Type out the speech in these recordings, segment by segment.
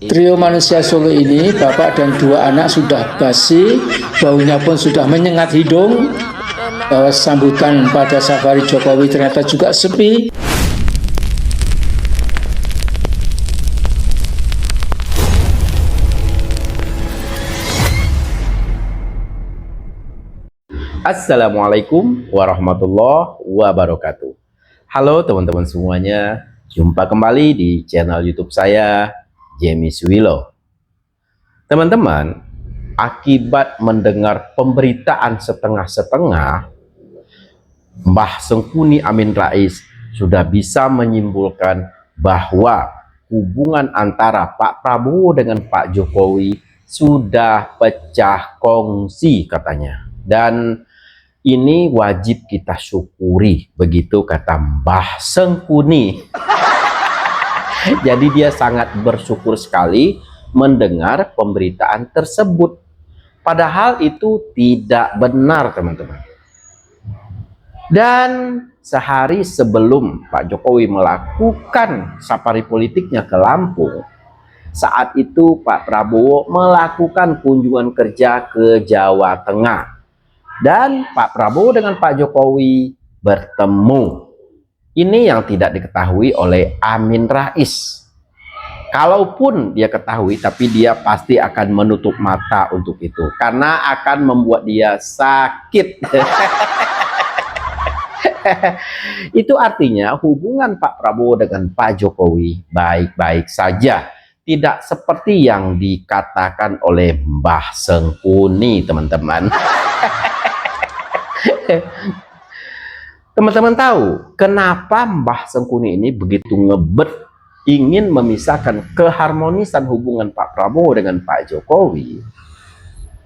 Trio manusia Solo ini, bapak dan dua anak sudah basi, baunya pun sudah menyengat hidung. Bahwa sambutan pada safari Jokowi ternyata juga sepi. Assalamualaikum warahmatullahi wabarakatuh. Halo teman-teman semuanya, jumpa kembali di channel YouTube saya, Jemi Suwilo. Teman-teman, akibat mendengar pemberitaan setengah-setengah, Mbah Sengkuni Amin Rais sudah bisa menyimpulkan bahwa hubungan antara Pak Prabowo dengan Pak Jokowi sudah pecah kongsi katanya. Dan ini wajib kita syukuri, begitu kata Mbah Sengkuni. Jadi dia sangat bersyukur sekali mendengar pemberitaan tersebut. Padahal itu tidak benar, teman-teman. Dan sehari sebelum Pak Jokowi melakukan safari politiknya ke Lampung, saat itu Pak Prabowo melakukan kunjungan kerja ke Jawa Tengah. Dan Pak Prabowo dengan Pak Jokowi bertemu. Ini yang tidak diketahui oleh Amin Rais. Kalaupun dia ketahui, tapi dia pasti akan menutup mata untuk itu. Karena akan membuat dia sakit. Itu artinya hubungan Pak Prabowo dengan Pak Jokowi baik-baik saja. Tidak seperti yang dikatakan oleh Mbah Sengkuni, teman-teman. Teman-teman tahu kenapa Mbah Sengkuni ini begitu ngebet ingin memisahkan keharmonisan hubungan Pak Prabowo dengan Pak Jokowi?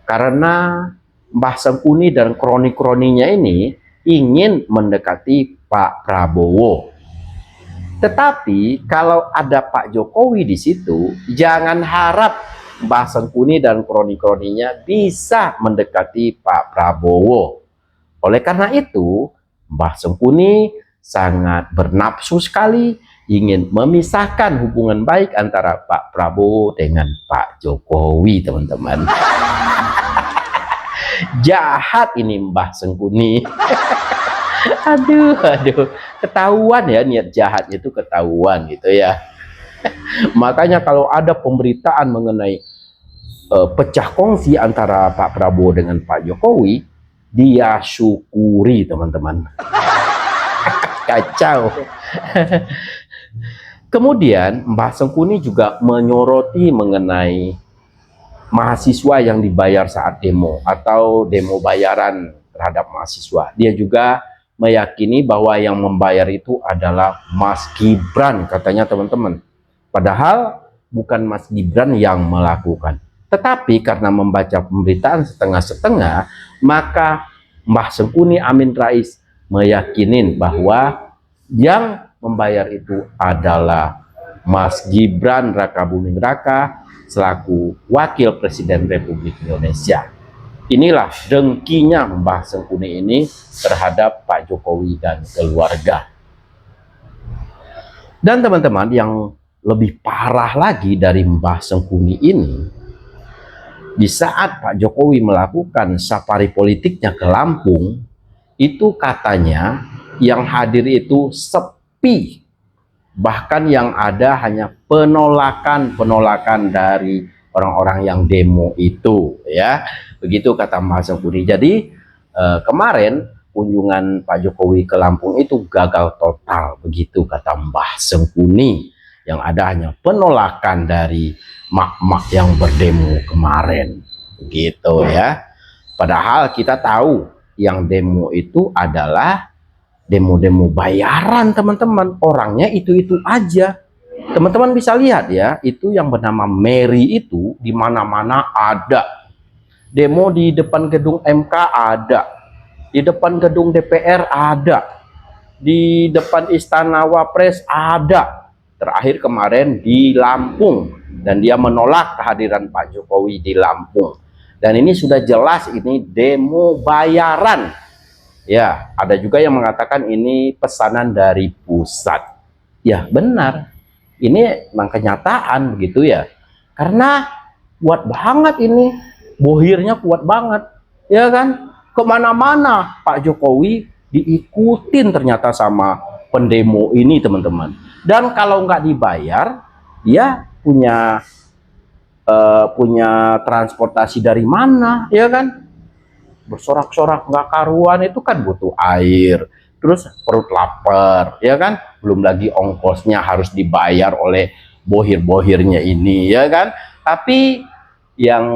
Karena Mbah Sengkuni dan kroni-kroninya ini ingin mendekati Pak Prabowo. Tetapi kalau ada Pak Jokowi di situ, jangan harap Mbah Sengkuni dan kroni-kroninya bisa mendekati Pak Prabowo. Oleh karena itu, Mbah Sengkuni sangat bernafsu sekali ingin memisahkan hubungan baik antara Pak Prabowo dengan Pak Jokowi, teman-teman. Jahat ini Mbah Sengkuni. Aduh, ketahuan ya, niat jahatnya itu ketahuan gitu ya. Makanya kalau ada pemberitaan mengenai pecah kongsi antara Pak Prabowo dengan Pak Jokowi, dia syukuri, teman-teman. Kacau. Kemudian Mbah Sengkuni juga menyoroti mengenai mahasiswa yang dibayar saat demo atau demo bayaran terhadap mahasiswa. Dia juga meyakini bahwa yang membayar itu adalah Mas Gibran, katanya, teman-teman. Padahal bukan Mas Gibran yang melakukan. Tetapi karena membaca pemberitaan setengah-setengah, maka Mbah Sengkuni Amin Rais meyakinin bahwa yang membayar itu adalah Mas Gibran Rakabuming Raka selaku Wakil Presiden Republik Indonesia. Inilah dengkinya Mbah Sengkuni ini terhadap Pak Jokowi dan keluarga. Dan teman-teman, yang lebih parah lagi dari Mbah Sengkuni ini, di saat Pak Jokowi melakukan safari politiknya ke Lampung, itu katanya yang hadir itu sepi. Bahkan yang ada hanya penolakan dari orang-orang yang demo itu, ya. Begitu kata Mbah Sengkuni. Jadi kemarin kunjungan Pak Jokowi ke Lampung itu gagal total, begitu kata Mbah Sengkuni. Yang ada hanya penolakan dari mak-mak yang berdemo kemarin, gitu ya. Padahal kita tahu yang demo itu adalah demo-demo bayaran, teman-teman. Orangnya itu-itu aja. Teman-teman bisa lihat ya, itu yang bernama Mary itu di mana-mana ada. Demo di depan gedung MK ada, di depan gedung DPR ada, di depan Istana Wapres ada. Terakhir kemarin di Lampung, dan dia menolak kehadiran Pak Jokowi di Lampung. Dan ini sudah jelas ini demo bayaran. Ya, ada juga yang mengatakan ini pesanan dari pusat. Ya, benar. Ini memang kenyataan begitu ya. Karena kuat banget ini, bohirnya kuat banget, ya kan? Kemana-mana Pak Jokowi diikutin ternyata sama pendemo ini, teman-teman. Dan kalau nggak dibayar, dia punya transportasi dari mana, ya kan? Bersorak-sorak nggak karuan, itu kan butuh air, terus perut lapar, ya kan? Belum lagi ongkosnya harus dibayar oleh bohir-bohirnya ini, ya kan? Tapi yang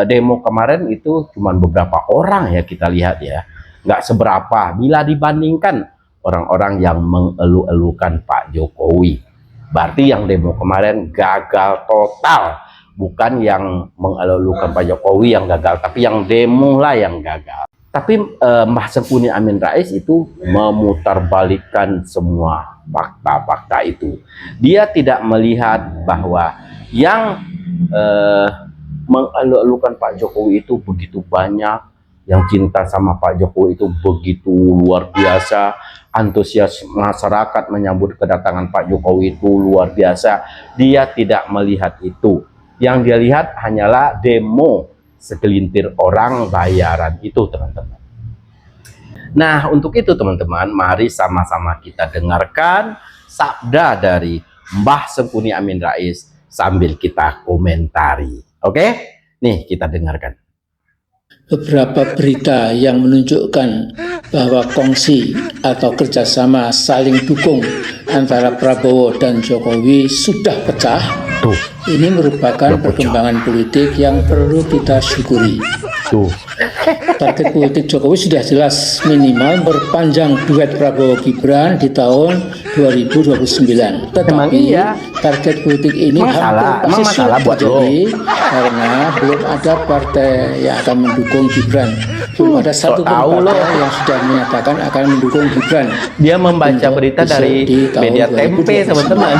demo kemarin itu cuma beberapa orang ya, kita lihat ya, nggak seberapa bila dibandingkan orang-orang yang mengeluh-elukan Pak Jokowi. Berarti yang demo kemarin gagal total, bukan yang mengeluh-elukan Pak Jokowi yang gagal, tapi yang demo lah yang gagal. Tapi Mbah Sangkuni Amin Rais itu memutarbalikkan semua fakta-fakta itu. Dia tidak melihat bahwa yang mengeluh-elukan Pak Jokowi itu begitu banyak, yang cinta sama Pak Jokowi itu begitu luar biasa, antusias masyarakat menyambut kedatangan Pak Jokowi itu luar biasa. Dia tidak melihat itu. Yang dia lihat hanyalah demo segelintir orang bayaran itu, teman-teman. Nah, untuk itu teman-teman, mari sama-sama kita dengarkan sabda dari Mbah Sangkuni Amin Rais sambil kita komentari. Oke? Nih, kita dengarkan. Beberapa berita yang menunjukkan bahwa kongsi atau kerjasama saling dukung antara Prabowo dan Jokowi sudah pecah. Tuh. Ini merupakan perkembangan politik yang perlu kita syukuri. Tuh. Target politik Jokowi sudah jelas, minimal berpanjang duet Prabowo Gibran di tahun 2029. Tetapi target politik ini hampir pasti sulit terjadi karena belum ada partai yang akan mendukung Gibran. Belum ada satu pun partai yang sudah menyatakan akan mendukung Gibran. Dia membaca berita dari media tempe, teman-teman.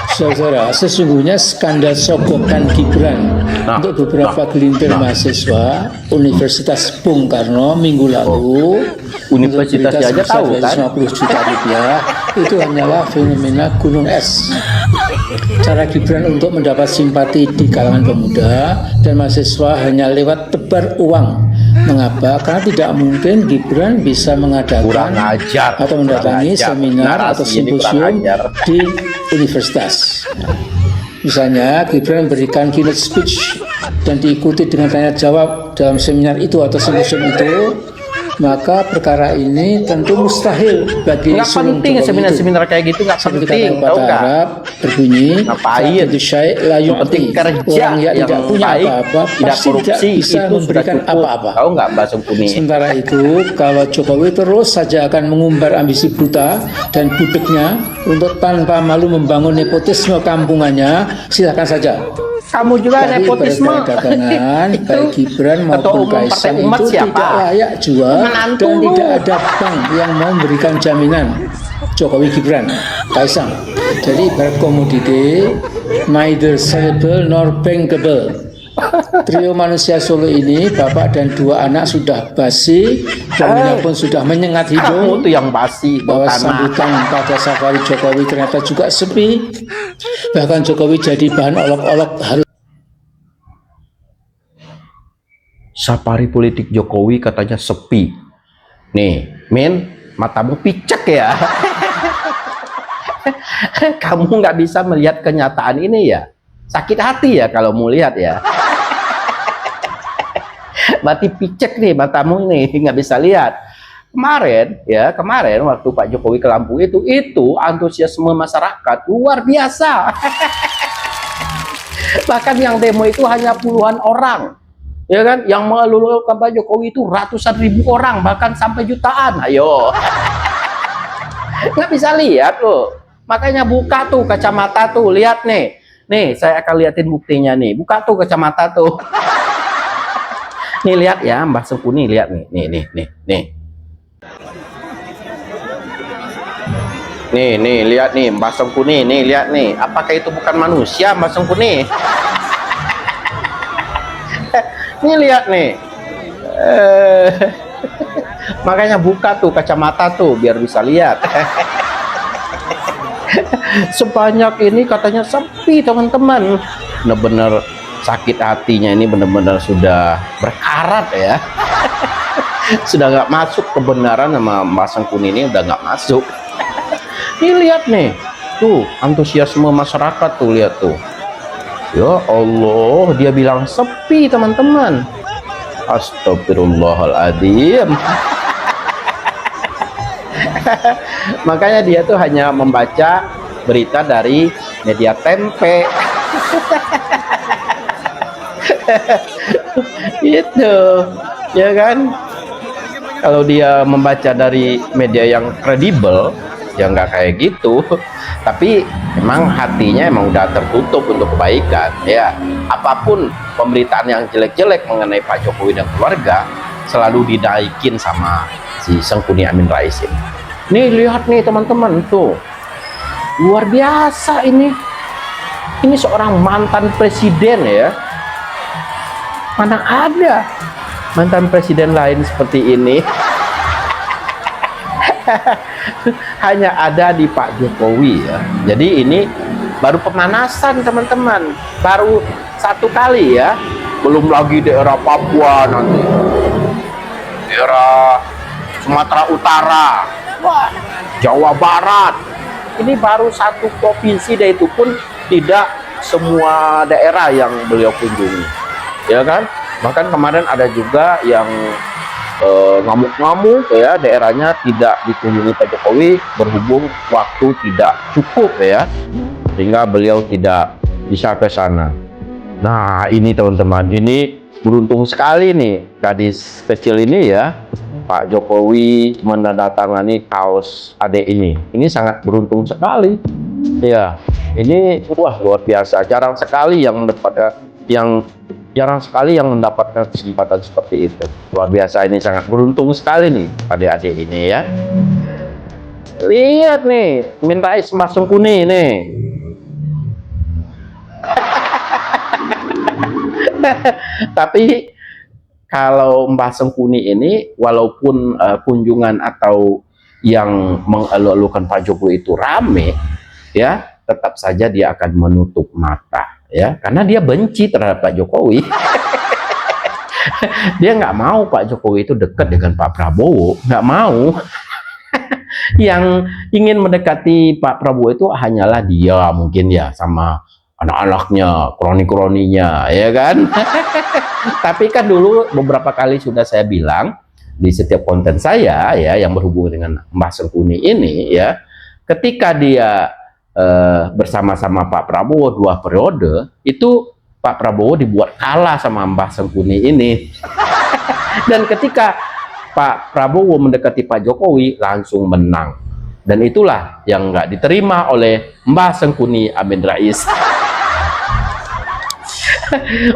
Saudara, sesungguhnya skandal sogokan Gibran untuk beberapa gelintir mahasiswa Universitas Bung Karno minggu lalu, universitasnya aja tahu kan, 50 juta rupiah, itu hanyalah fenomena gunung es. Cara Gibran untuk mendapat simpati di kalangan pemuda dan mahasiswa hanya lewat tebar uang. Mengapa? Karena tidak mungkin Gibran bisa mengadakan atau mendatangi seminar atau simposium di universitas. Misalnya Gibran memberikan keynote speech dan diikuti dengan tanya jawab dalam seminar itu atau simposium itu, maka perkara ini tentu mustahil bagi nggak penting seminar-seminar kayak gitu, nggak penting, tahu nggak? Arab berbunyi ngapain itu syai' la yu'ti, orang yang tidak punya apa-apa pasti tidak bisa memberikan apa-apa. Tahu nggak Mbah Sangkuni? Sementara itu kalau Jokowi terus saja akan mengumbar ambisi buta dan budeknya untuk tanpa malu membangun nepotisme kampungannya, silakan saja. Kamu juga nepotisme. Baik Gibran maupun Kaisang itu tidak layak jual dan tidak ada bank yang mau memberikan jaminan Jokowi Gibran Kaisang. Jadi ibarat komoditi, neither sellable nor bankable. Trio manusia Solo ini, bapak dan dua anak sudah basi, baunya pun sudah menyengat hidung. Kamu tuh yang basi. Bahwa sambutan pada safari Jokowi ternyata juga sepi. Bahkan Jokowi jadi bahan olok-olok harus. Safari politik Jokowi katanya sepi. Nih, Min, matamu picek ya. Kamu nggak bisa melihat kenyataan ini ya. Sakit hati ya kalau mau lihat ya. Berarti picek nih matamu nih, nggak bisa lihat. Kemarin waktu Pak Jokowi ke Lampung itu antusiasme masyarakat luar biasa. Bahkan yang demo itu hanya puluhan orang, ya kan? Yang mengeluhkan Pak Jokowi itu ratusan ribu orang, bahkan sampai jutaan. Ayo, nggak bisa lihat loh. Makanya buka tuh kacamata tuh, lihat nih. Nih, saya akan liatin buktinya nih. Buka tuh kacamata tuh. Nih lihat ya, Mbah Sangkuni, lihat nih. Nih, lihat nih Mbah Sangkuni, nih lihat nih. Apakah itu bukan manusia, Mbah Sangkuni? Nih lihat nih. Makanya buka tuh kacamata tuh biar bisa lihat. Sebanyak ini katanya sepi, teman-teman. benar-benar sakit hatinya ini benar-benar sudah berkarat ya. Sudah nggak masuk kebenaran sama Mbah Sangkuni ini, udah nggak masuk. Ini lihat nih, tuh antusiasme masyarakat tuh, lihat tuh. Ya Allah, dia bilang sepi teman-teman. Astagfirullahaladzim. Makanya dia tuh hanya membaca berita dari media tempe. Itu ya kan, kalau dia membaca dari media yang kredibel ya nggak kayak gitu. Tapi emang hatinya emang udah tertutup untuk kebaikan ya. Apapun pemberitaan yang jelek-jelek mengenai Pak Jokowi dan keluarga selalu dinaikin sama si Sangkuni Amin Rais ini. Nih lihat nih teman-teman, tuh luar biasa ini seorang mantan presiden ya. Mana ada mantan presiden lain seperti ini. Hanya ada di Pak Jokowi ya. Jadi ini baru pemanasan teman-teman, baru satu kali ya, belum lagi daerah Papua, nanti daerah Sumatera Utara, wah, Jawa Barat. Ini baru satu provinsi, dan itu pun tidak semua daerah yang beliau kunjungi, ya kan. Bahkan kemarin ada juga yang ngamuk-ngamuk ya, daerahnya tidak dikunjungi Pak Jokowi berhubung waktu tidak cukup ya, sehingga beliau tidak bisa ke sana. Nah ini teman-teman, ini beruntung sekali nih gadis kecil ini ya, Pak Jokowi menandatangani kaos adek ini sangat beruntung sekali ya. Ini wah luar biasa, jarang sekali yang mendapatkan kesempatan seperti itu. Luar biasa, ini sangat beruntung sekali nih adik-adik ini ya. Lihat nih, Amin Rais Mbah Sangkuni nih. Tapi kalau Mbah Sangkuni ini walaupun kunjungan atau yang mengelu-elukan Pak Jokowi itu rame ya, tetap saja dia akan menutup mata ya, karena dia benci terhadap Pak Jokowi. Dia nggak mau Pak Jokowi itu dekat dengan Pak Prabowo, nggak mau. Yang ingin mendekati Pak Prabowo itu hanyalah dia mungkin ya, sama anak-anaknya, kroni-kroninya ya kan. Tapi kan dulu beberapa kali sudah saya bilang di setiap konten saya ya yang berhubungan dengan Mbah Sangkuni ini ya, ketika dia bersama-sama Pak Prabowo 2 periode, itu Pak Prabowo dibuat kalah sama Mbah Sangkuni ini. Dan ketika Pak Prabowo mendekati Pak Jokowi langsung menang, dan itulah yang nggak diterima oleh Mbah Sangkuni Amin Rais.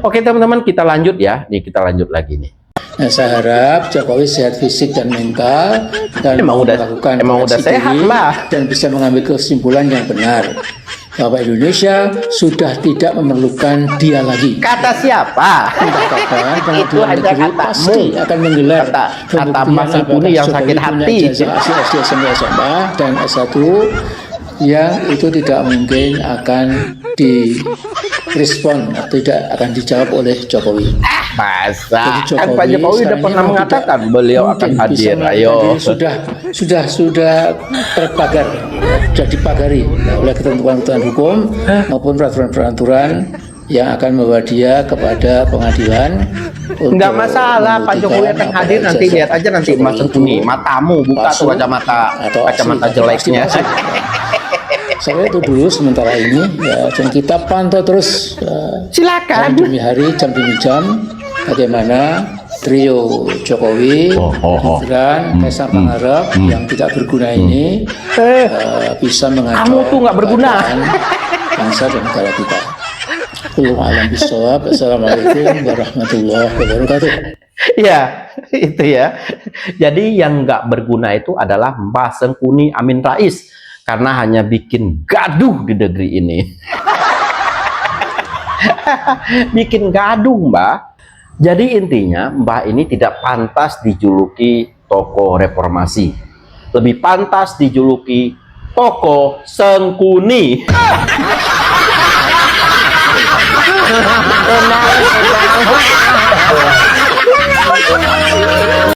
Oke teman-teman, kita lanjut ya, nih kita lanjut lagi nih. Nah, saya harap Jokowi sehat fisik dan mental, dan emang udah koreksi sehat diri lah, dan bisa mengambil kesimpulan yang benar bahwa Indonesia sudah tidak memerlukan dia lagi. Kata siapa? Entah kapan Itu pengadilan hanya negeri katamu. pasti akan menggelar Kata Mbah Sangkuni yang sakit hati. SD, SMP, SMA dan S1 yang itu tidak mungkin akan direspon atau tidak akan dijawab oleh Jokowi. Masa Jadi kan Pak Jokowi sudah pernah mengatakan beliau akan hadir. Ayo, sudah terpagar, sudah dipagari oleh ketentuan-ketentuan hukum maupun peraturan-peraturan yang akan membawa dia kepada pengadilan. Enggak masalah, Pak Jokowi akan hadir nanti, lihat aja nanti Mbah Sangkuni, matamu buka tuh kacamata jeleknya. Saya itu dulu sementara ini ya, dan kita pantau terus Silakan. hari demi hari, jam demi jam, bagaimana trio Jokowi, Gibran, Kaisang Pangarep yang tidak berguna ini bisa mengacau Kamu tuh nggak berguna bangsa dan negara kita. Alam bisawab. Assalamualaikum warahmatullahi wabarakatuh. Ya, itu ya. Jadi yang nggak berguna itu adalah Mbah Sangkuni Amin Rais, karena hanya bikin gaduh di negeri ini. Bikin gaduh, Mbah. Jadi intinya Mbah ini tidak pantas dijuluki tokoh reformasi, lebih pantas dijuluki tokoh Sangkuni. Tenang, tenang.